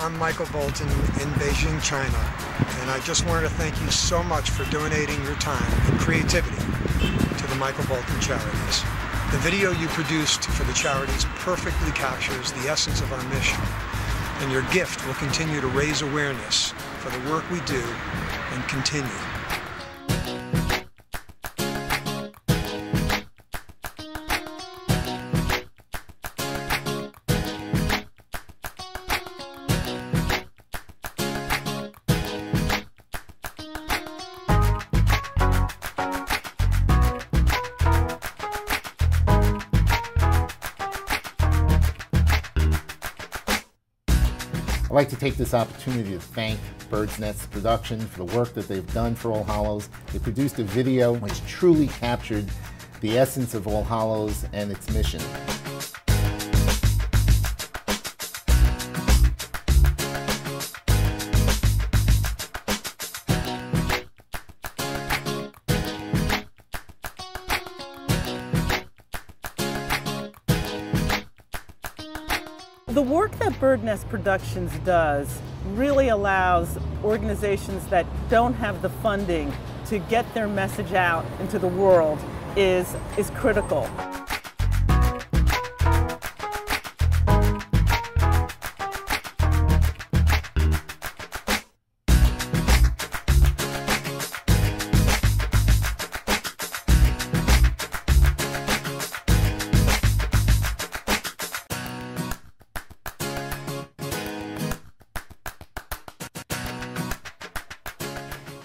I'm Michael Bolton in Beijing, China, and I just wanted to thank you so much for donating your time and creativity to the Michael Bolton Charities. The video you produced for the charities perfectly captures the essence of our mission, and your gift will continue to raise awareness for the work we do and continue. I'd like to take this opportunity to thank Bird's Nest Production for the work that they've done for All Hallows. They produced a video which truly captured the essence of All Hallows and its mission. The work that Bird Nest Productions does really allows organizations that don't have the funding to get their message out into the world is critical.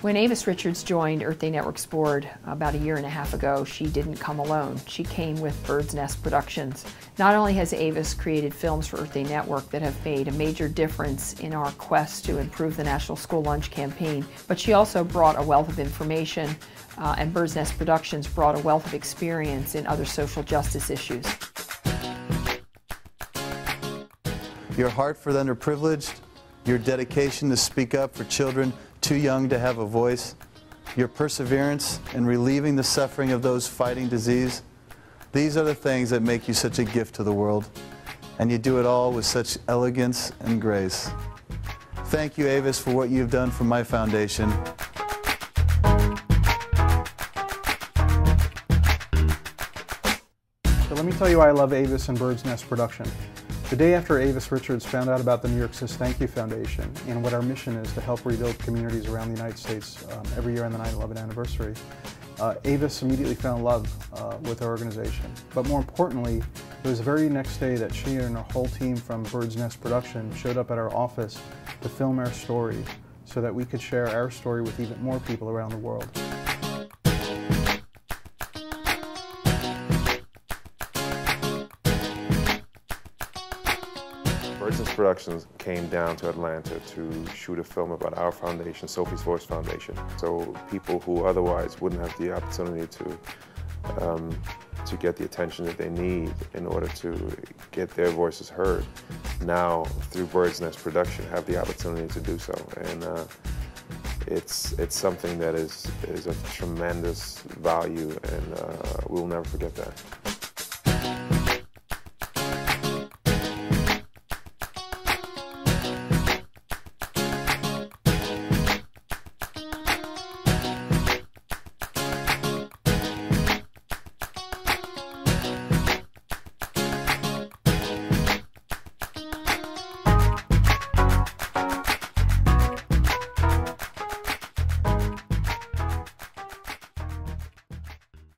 When Avis Richards joined Earth Day Network's board about 1.5 years ago, she didn't come alone. She came with Bird's Nest Productions. Not only has Avis created films for Earth Day Network that have made a major difference in our quest to improve the National School Lunch Campaign, but she also brought a wealth of information, and Bird's Nest Productions brought a wealth of experience in other social justice issues. Your heart for the underprivileged, your dedication to speak up for children too young to have a voice, your perseverance in relieving the suffering of those fighting disease, these are the things that make you such a gift to the world, and you do it all with such elegance and grace. Thank you, Avis, for what you've done for my foundation. So let me tell you why I love Avis and Bird's Nest Production. The day after Avis Richards found out about the New York Says Thank You Foundation and what our mission is to help rebuild communities around the United States every year on the 9/11 anniversary, Avis immediately fell in love with our organization. But more importantly, it was the very next day that she and her whole team from Bird's Nest Production showed up at our office to film our story so that we could share our story with even more people around the world. Bird's Nest Productions came down to Atlanta to shoot a film about our foundation, Sophie's Voice Foundation. So people who otherwise wouldn't have the opportunity to get the attention that they need in order to get their voices heard, now through Bird's Nest Production have the opportunity to do so. And it's something that is of tremendous value, and we'll never forget that.